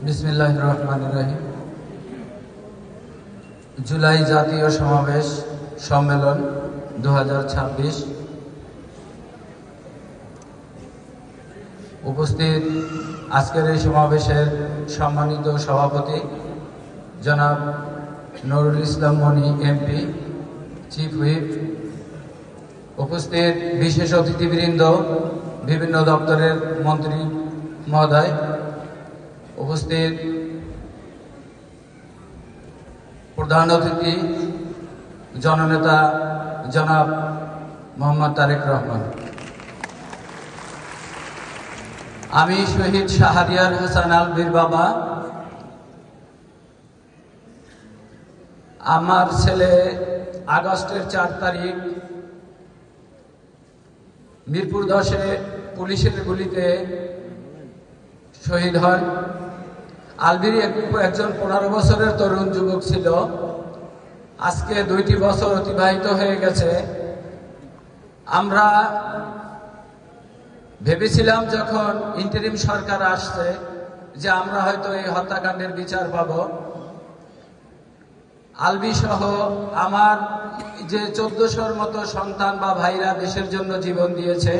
বিসমিল্লাহির রহমানির রহিম। জুলাই জাতীয় সমাবেশ সম্মেলন 2026 উপস্থিত আজকের এই সমাবেশের সম্মানিত সভাপতি জনাব নুরুল ইসলাম মনি এমপি, চিফ হুইপ, উপস্থিত বিশেষ অতিথিবৃন্দ, বিভিন্ন দপ্তরের মন্ত্রী মহোদয়, উপস্থিত প্রধান অতিথি জননেতা জনাব মোহাম্মদ তারেক রহমান। আমি শহীদ শাহরিয়ার হাসান আলভীর বাবা। আমার ছেলে আগস্টের 4 তারিখ মিরপুর 10-এ পুলিশের গুলিতে শহীদ হন। আলভীর একজন 15 বছরের তরুণ যুবক ছিল। আজকে 2টি বছর অতিবাহিত হয়ে গেছে। আমরা ভেবেছিলাম যখন ইন্টারিম সরকার আসছে যে আমরা হয়তো এই হত্যাকাণ্ডের বিচার পাব। আলভী সহ আমার যে 1400-র মতো সন্তান বা ভাইরা দেশের জন্য জীবন দিয়েছে,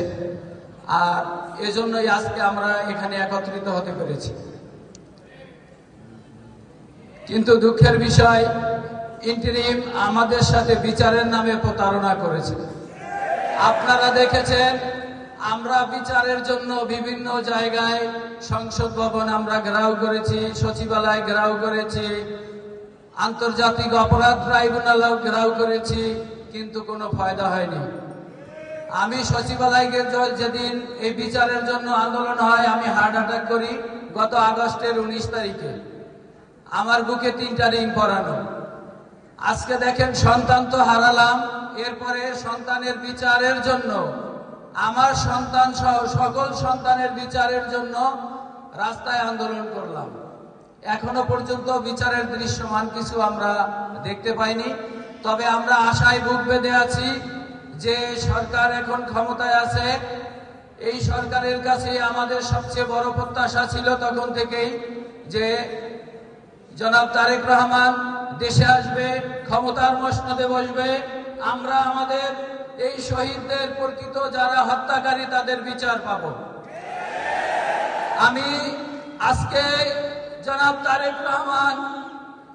আর এজন্যই আজকে আমরা এখানে একত্রিত হতে পেরেছি। কিন্তু দুঃখের বিষয়, ইন্টারিম আমাদের সাথে বিচারের নামে প্রতারণা করেছে। আপনারা দেখেছেন, আমরা বিচারের জন্য বিভিন্ন জায়গায় সংসদ ভবন আমরা ঘেরাও করেছি, সচিবালয় ঘেরাও করেছি, আন্তর্জাতিক অপরাধ ট্রাইব্যুনালও ঘেরাও করেছি, কিন্তু কোনো ফায়দা হয়নি। আমি সচিবালয়ে যেদিন এই বিচারের জন্য আন্দোলন হয়, আমি হার্ট অ্যাটাক করি গত আগস্টের 19 তারিখে। আমার বুকে 3টা রিং পরানো। আজকে দেখেন, সন্তান তো হারালাম, এরপরে সন্তানের বিচারের জন্য, আমার সন্তান সহ সকল সন্তানের বিচারের জন্য রাস্তায় আন্দোলন করলাম। এখনো পর্যন্ত বিচারের দৃশ্যমান কিছু আমরা দেখতে পাইনি। তবে আমরা আশায় বুক বেঁধে আছি যে সরকার এখন ক্ষমতায় আছে। এই সরকারের কাছে আমাদের সবচেয়ে বড় প্রত্যাশা ছিল তখন থেকেই যে জনাব তারেক রহমান দেশে আসবে, ক্ষমতার মসনদে বসবে, আমরা আমাদের এই শহীদদের প্রকৃত যারা হত্যাকারী তাদের বিচার পাব। আমি আজকে জনাব তারেক রহমান,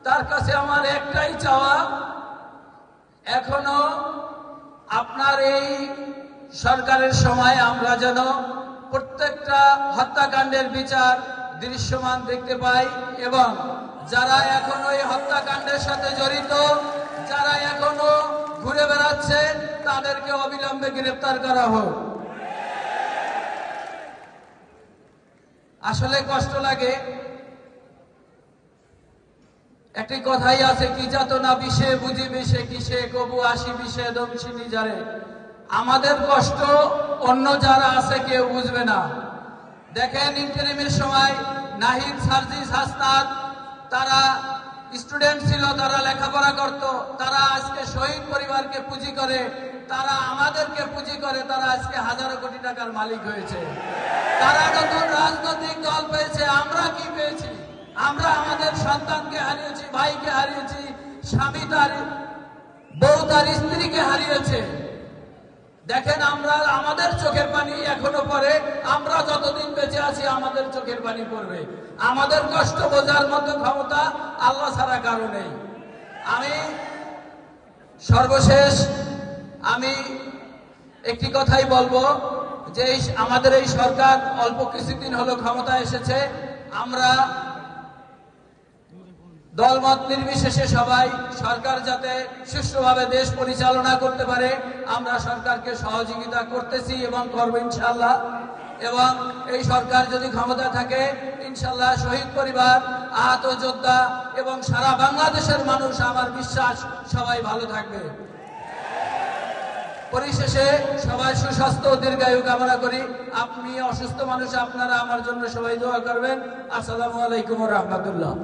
তার কাছে আমার একটাই চাওয়া, এখনো আপনার এই সরকারের সময় আমরা যেন প্রত্যেকটা হত্যাকাণ্ডের বিচার দৃশ্যমান দেখতে পাই, এবং যারা এখনো এই হত্যাকাণ্ডের সাথে জড়িত, যারা এখনো ঘুরে বেড়াচ্ছে, তাদেরকে অবিলম্বে গ্রেফতার করা হোক। আসলে কষ্ট লাগে। একটি কথাই আছে, কি যাতনা বিষে বুঝি বিষে কিসে, কবু আসি বিষে দমছিনি যারে। আমাদের কষ্ট অন্য যারা আছে কেউ বুঝবে না। দেখেন, ইন্টারিমের সময় নাহিদ, সার্জিস, হাসনাত, তারা স্টুডেন্ট ছিল, তারা লেখাপড়া করত, তারা আজকে শহীদ পরিবারকে পুঁজি করে, তারা আমাদেরকে পুঁজি করে, তারা আজকে হাজারো কোটি টাকার মালিক হয়েছে। তারা নতুন রাজনৈতিক দল পেয়েছে। আমরা কি পেয়েছি? আমরা আমাদের সন্তানকে হারিয়েছি, ভাইকে হারিয়েছি, স্বামী তার, বউ তার স্ত্রীকে হারিয়েছে। দেখেন, আমরা আমাদের চোখের পানি এখনো পড়ে। আমরা যতদিন বেঁচে আছি আমাদের চোখের পানি পড়বে। আমাদের কষ্ট বোঝার মতো ক্ষমতা আল্লাহ ছাড়া কারো নেই। আমি সর্বশেষ আমি একটি কথাই বলবো যে আমাদের এই সরকার অল্প কিছুদিন হলো ক্ষমতায় এসেছে। আমরা দলমত নির্বিশেষে সবাই সরকার যাতে সুষ্ঠুভাবে দেশ পরিচালনা করতে পারে, আমরা সরকারকে সহযোগিতা করতেছি এবং করব ইনশাআল্লাহ। এবং এই সরকার যদি ক্ষমতা থাকে, ইনশাআল্লাহ শহীদ পরিবার, আহত যোদ্ধা এবং সারা বাংলাদেশের মানুষ, আমার বিশ্বাস সবাই ভালো থাকবে। পরিশেষে সবাই সুস্বাস্থ্য ও দীর্ঘায়ু কামনা করি। আপনি অসুস্থ মানুষ, আপনারা আমার জন্য সবাই দোয়া করবেন। আসসালামু আলাইকুম ওয়া রাহমাতুল্লাহ।